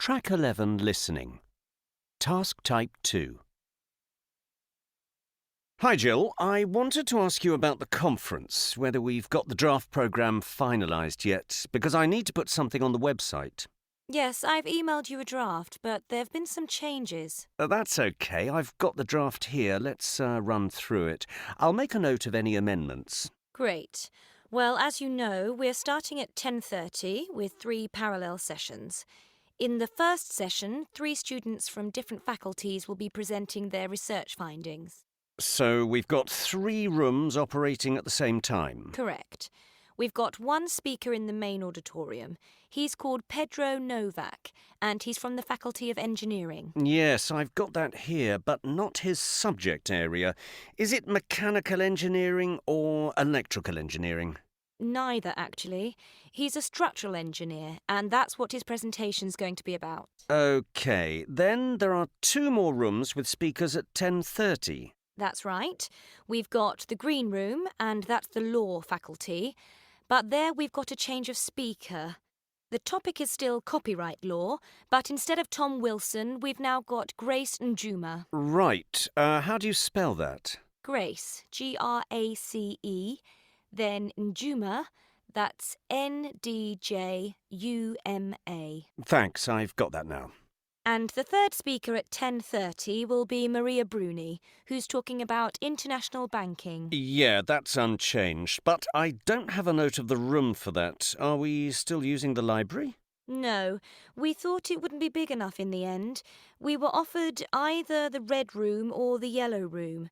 Track 11 Listening. Task Type 2. Hi Jill, I wanted to ask you about the conference, whether we've got the draft programme finalised yet, because I need to put something on the website. Yes, I've emailed you a draft, but there have been some changes. That's okay, I've got the draft here. Let's run through it. I'll make a note of any amendments. Great. Well, as you know, we're starting at 10:30 with 3 parallel sessions. In the first session, 3 students from different faculties will be presenting their research findings. So we've got 3 rooms operating at the same time. Correct. We've got one speaker in the main auditorium. He's called Pedro Novak, and he's from the Faculty of Engineering. Yes, I've got that here, but not his subject area. Is it mechanical engineering or electrical engineering? Neither, actually. He's a structural engineer, and that's what his presentation's going to be about. OK, then there are 2 more rooms with speakers at 10:30. That's right. We've got the green room, and that's the law faculty. But there we've got a change of speaker. The topic is still copyright law, but instead of Tom Wilson, we've now got Grace Njuma. Right, how do you spell that? Grace, Grace, then Njuma, that's Ndjuma. Thanks, I've got that now. And the third speaker at 10:30 will be Maria Bruni, who's talking about international banking. Yeah, that's unchanged, but I don't have a note of the room for that. Are we still using the library? No, we thought it wouldn't be big enough in the end. We were offered either the red room or the yellow room.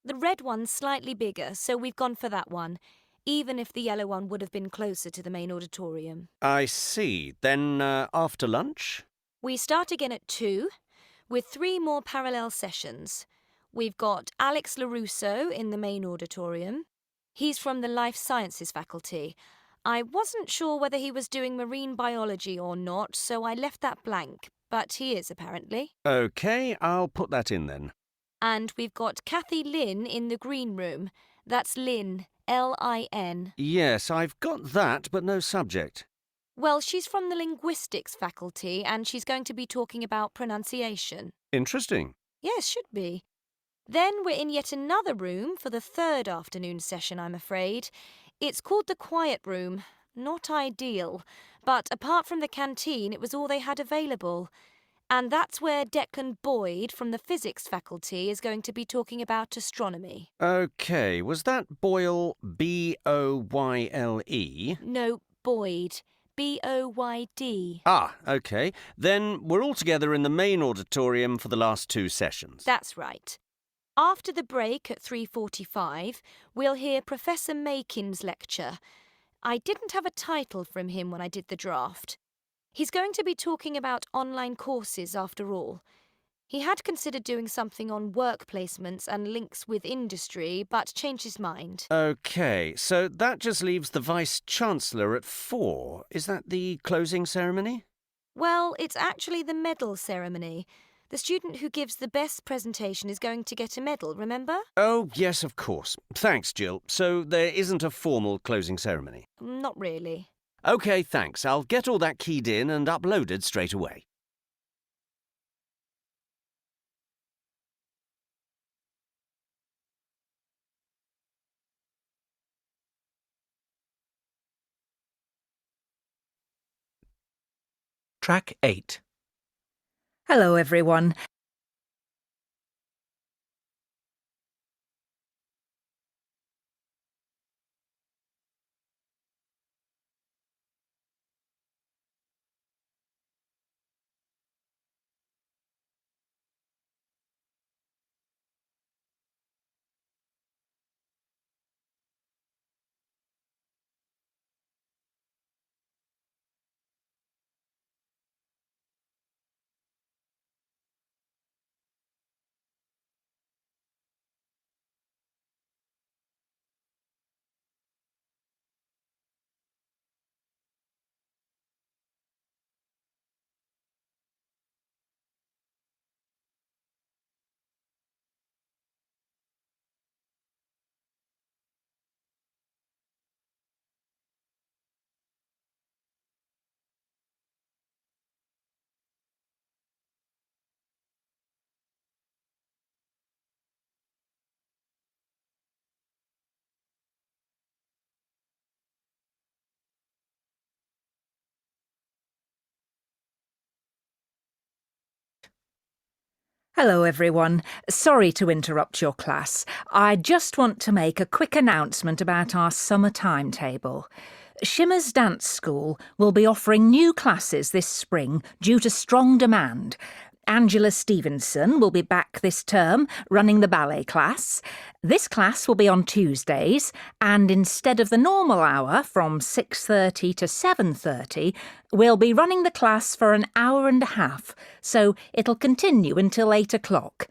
The red one's slightly bigger, so we've gone for that one, even if the yellow one would have been closer to the main auditorium. I see. Then after lunch? We start again at 2, with 3 more parallel sessions. We've got Alex LaRusso in the main auditorium. He's from the Life Sciences faculty. I wasn't sure whether he was doing marine biology or not, so I left that blank, but he is apparently. OK, I'll put that in then. And we've got Kathy Lynn in the green room. That's Lynn, Lin. Yes, I've got that, but no subject. Well, she's from the linguistics faculty, and she's going to be talking about pronunciation. Interesting. Yes, should be. Then we're in yet another room for the third afternoon session, I'm afraid. It's called the quiet room. Not ideal, but apart from the canteen, it was all they had available. And that's where Declan Boyd from the physics faculty is going to be talking about astronomy. OK, was that Boyle Boyle? No, Boyd. Boyd. Ah, OK. Then we're all together in the main auditorium for the last 2 sessions. That's right. After the break at 3:45, we'll hear Professor Makin's lecture. I didn't have a title from him when I did the draft. He's going to be talking about online courses after all. He had considered doing something on work placements and links with industry, but changed his mind. OK, so that just leaves the Vice-Chancellor at 4. Is that the closing ceremony? Well, it's actually the medal ceremony. The student who gives the best presentation is going to get a medal, remember? Oh, yes, of course. Thanks, Jill. So there isn't a formal closing ceremony? Not really. OK, thanks. I'll get all that keyed in and uploaded straight away. Track 8. Hello, everyone. Hello, everyone. Sorry to interrupt your class. I just want to make a quick announcement about our summer timetable. Shimmer's Dance School will be offering new classes this spring due to strong demand. Angela Stevenson will be back this term running the ballet class. This class will be on Tuesdays, and instead of the normal hour from 6:30 to 7:30, we'll be running the class for an hour and a half, so it'll continue until 8 o'clock.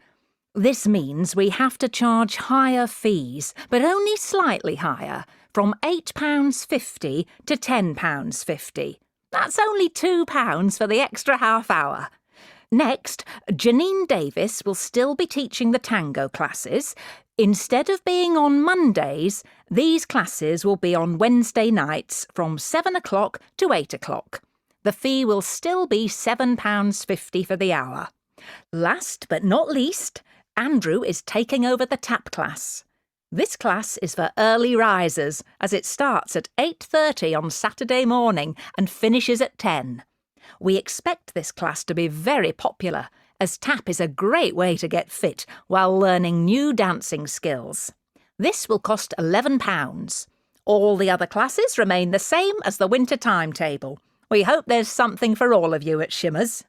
This means we have to charge higher fees, but only slightly higher, from £8.50 to £10.50. That's only £2 for the extra half hour. Next, Janine Davis will still be teaching the tango classes. Instead of being on Mondays, these classes will be on Wednesday nights from 7 o'clock to 8 o'clock. The fee will still be £7.50 for the hour. Last but not least, Andrew is taking over the tap class. This class is for early risers, as it starts at 8:30 on Saturday morning and finishes at 10. We expect this class to be very popular, as tap is a great way to get fit while learning new dancing skills. This will cost £11. All the other classes remain the same as the winter timetable. We hope there's something for all of you at Shimmer's.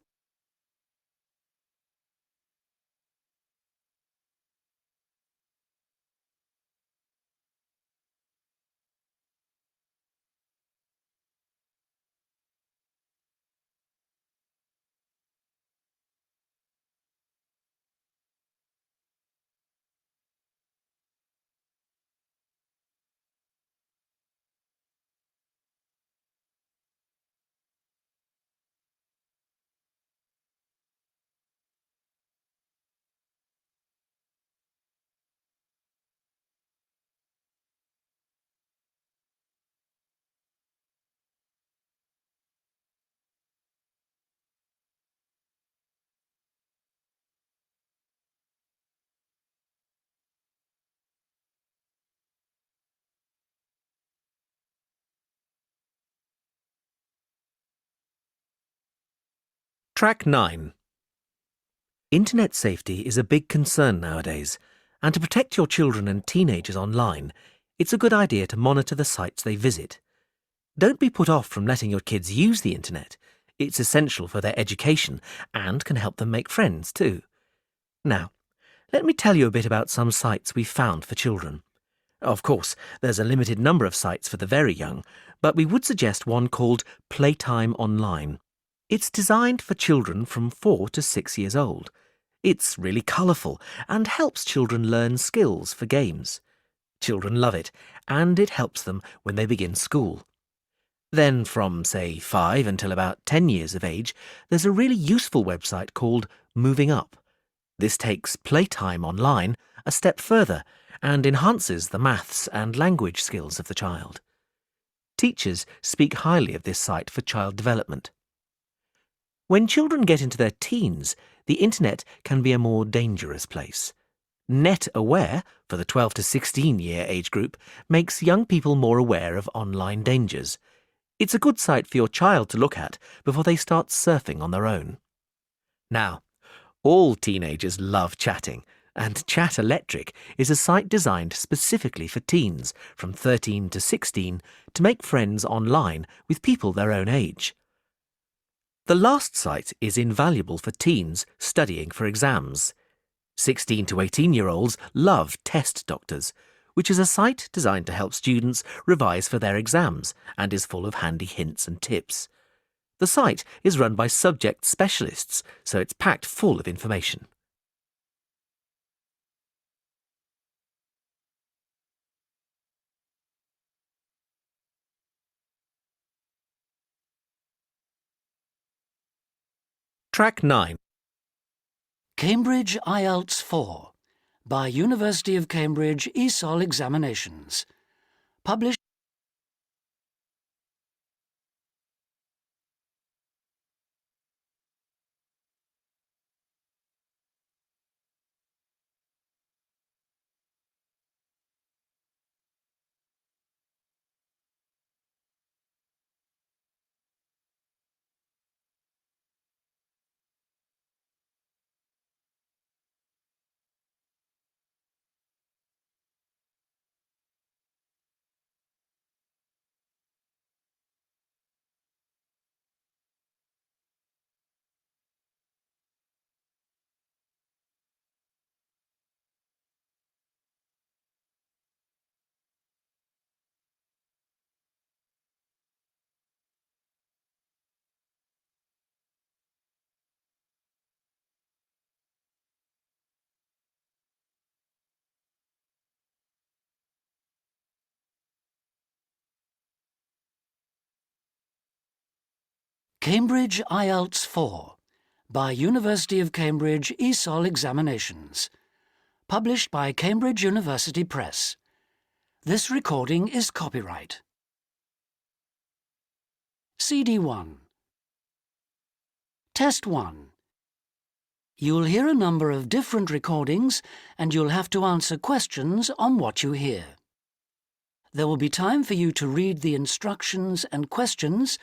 Track 9. Internet safety is a big concern nowadays, and to protect your children and teenagers online, it's a good idea to monitor the sites they visit. Don't be put off from letting your kids use the internet. It's essential for their education and can help them make friends too. Now, let me tell you a bit about some sites we've found for children. Of course, there's a limited number of sites for the very young, but we would suggest one called Playtime Online. It's designed for children from 4 to 6 years old. It's really colourful and helps children learn skills for games. Children love it, and it helps them when they begin school. Then from, say, 5 until about 10 years of age, there's a really useful website called Moving Up. This takes Playtime Online a step further and enhances the maths and language skills of the child. Teachers speak highly of this site for child development. When children get into their teens, the internet can be a more dangerous place. Net Aware, for the 12 to 16 year age group, makes young people more aware of online dangers. It's a good site for your child to look at before they start surfing on their own. Now, all teenagers love chatting, and Chat Electric is a site designed specifically for teens from 13 to 16 to make friends online with people their own age. The last site is invaluable for teens studying for exams. 16 to 18-year-olds love Test Doctors, which is a site designed to help students revise for their exams and is full of handy hints and tips. The site is run by subject specialists, so it's packed full of information. Track 9. Cambridge IELTS 4 by University of Cambridge ESOL Examinations. Published Cambridge IELTS 4 by University of Cambridge ESOL Examinations. Published by Cambridge University Press. This recording is copyright. CD 1. Test 1. You'll hear a number of different recordings and you'll have to answer questions on what you hear. There will be time for you to read the instructions and questions,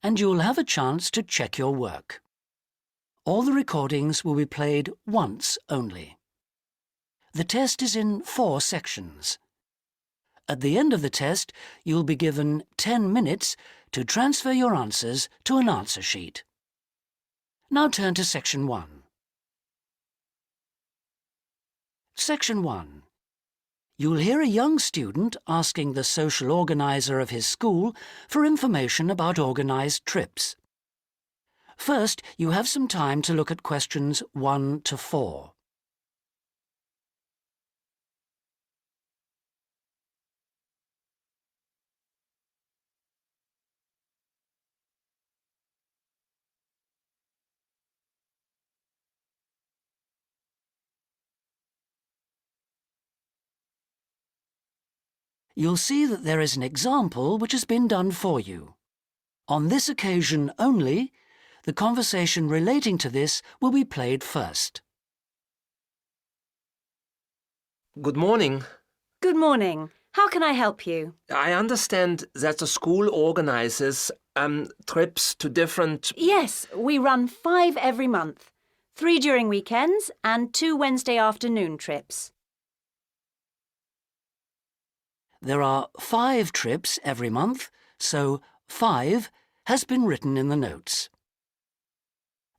and you'll have a chance to check your work. All the recordings will be played once only. The test is in 4 sections. At the end of the test, you'll be given 10 minutes to transfer your answers to an answer sheet. Now turn to Section 1. Section 1. You'll hear a young student asking the social organiser of his school for information about organised trips. First, you have some time to look at questions 1 to 4. You'll see that there is an example which has been done for you. On this occasion only, the conversation relating to this will be played first. Good morning. Good morning. How can I help you? I understand that the school organises trips to different... Yes, we run 5 every month. 3 during weekends and 2 Wednesday afternoon trips. There are 5 trips every month, so 5 has been written in the notes.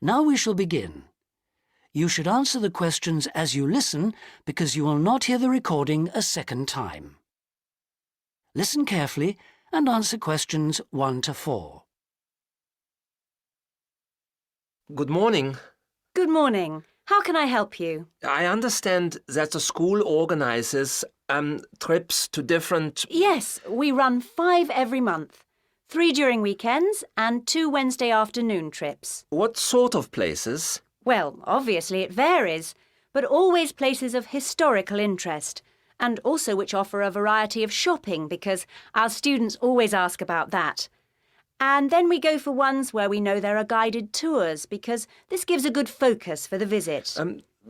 Now we shall begin. You should answer the questions as you listen because you will not hear the recording a second time. Listen carefully and answer questions 1 to 4. Good morning. Good morning. How can I help you? I understand that the school organises trips to different... Yes, we run 5 every month. 3 during weekends and 2 Wednesday afternoon trips. What sort of places? Well, obviously it varies, but always places of historical interest, and also which offer a variety of shopping because our students always ask about that. And then we go for ones where we know there are guided tours because this gives a good focus for the visit.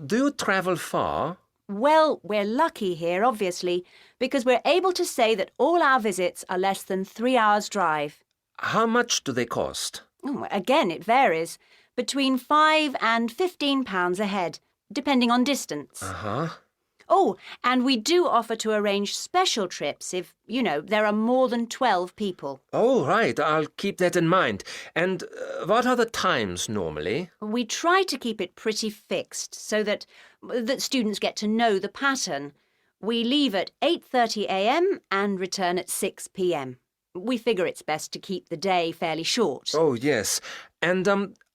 Do you travel far? Well, we're lucky here, obviously, because we're able to say that all our visits are less than 3 hours' drive. How much do they cost? Again, it varies. Between £5 and £15 a head, depending on distance. Uh-huh. Oh, and we do offer to arrange special trips if, there are more than 12 people. Oh, right. I'll keep that in mind. And what are the times normally? We try to keep it pretty fixed so that students get to know the pattern. We leave at 8:30 a.m. and return at 6 p.m. We figure it's best to keep the day fairly short. Oh, yes. And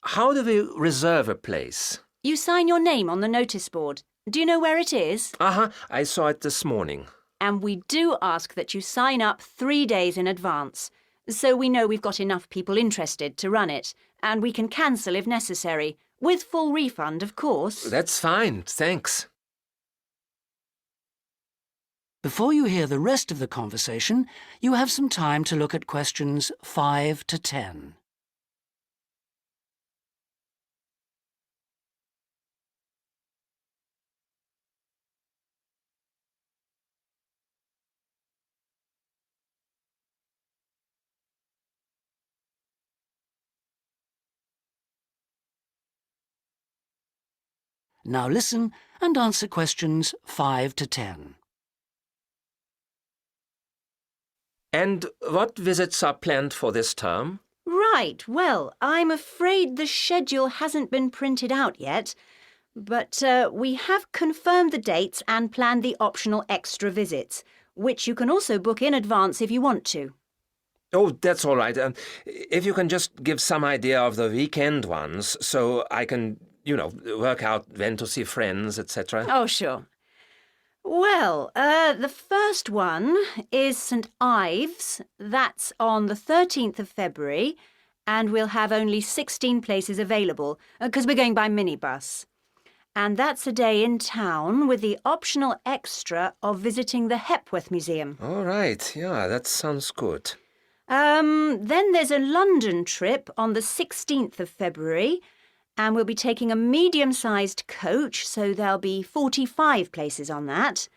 how do we reserve a place? You sign your name on the notice board. Do you know where it is? Uh-huh. I saw it this morning. And we do ask that you sign up 3 days in advance, so we know we've got enough people interested to run it, and we can cancel if necessary, with full refund, of course. That's fine, thanks. Before you hear the rest of the conversation, you have some time to look at questions 5 to 10. Now listen and answer questions 5 to 10. And what visits are planned for this term? Right, well, I'm afraid the schedule hasn't been printed out yet, but we have confirmed the dates and planned the optional extra visits, which you can also book in advance if you want to. Oh, that's all right. If you can just give some idea of the weekend ones, so I can, work out when to see friends, etc. Oh, sure. Well, the first one is St Ives. That's on the 13th of February, and we'll have only 16 places available because we're going by minibus. And that's a day in town with the optional extra of visiting the Hepworth Museum. All right, yeah, that sounds good. Then there's a London trip on the 16th of February, and we'll be taking a medium-sized coach, so there'll be 45 places on that.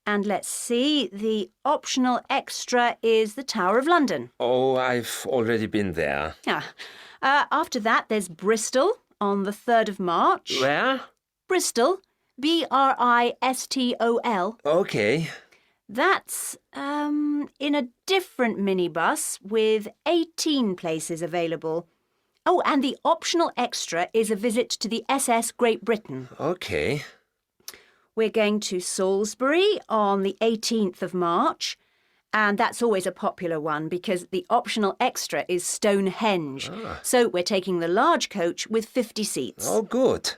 And let's see, the optional extra is the Tower of London. Oh, I've already been there. Yeah. After that, there's Bristol on the 3rd of March. Where? Bristol, Bristol. Okay. That's in a different minibus with 18 places available. Oh, and the optional extra is a visit to the SS Great Britain. Okay. We're going to Salisbury on the 18th of March, and that's always a popular one because the optional extra is Stonehenge. So we're taking the large coach with 50 seats. Oh, good.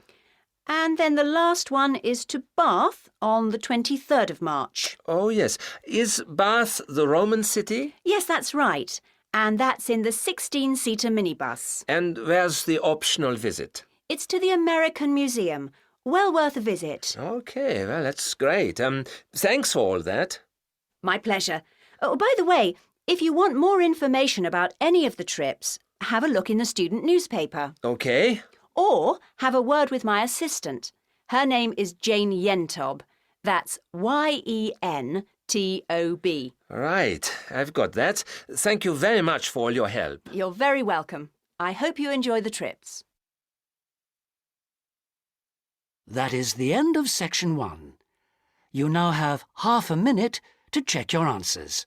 And then the last one is to Bath on the 23rd of March. Oh, yes. Is Bath the Roman city? Yes, that's right. And that's in the 16-seater minibus. And where's the optional visit? It's to the American Museum. Well worth a visit. Okay, well, that's great. Thanks for all that. My pleasure. Oh, by the way, if you want more information about any of the trips, have a look in the student newspaper. Okay. Or have a word with my assistant. Her name is Jane Yentob. That's Yentob. Right, I've got that. Thank you very much for all your help. You're very welcome. I hope you enjoy the trips. That is the end of section 1. You now have half a minute to check your answers.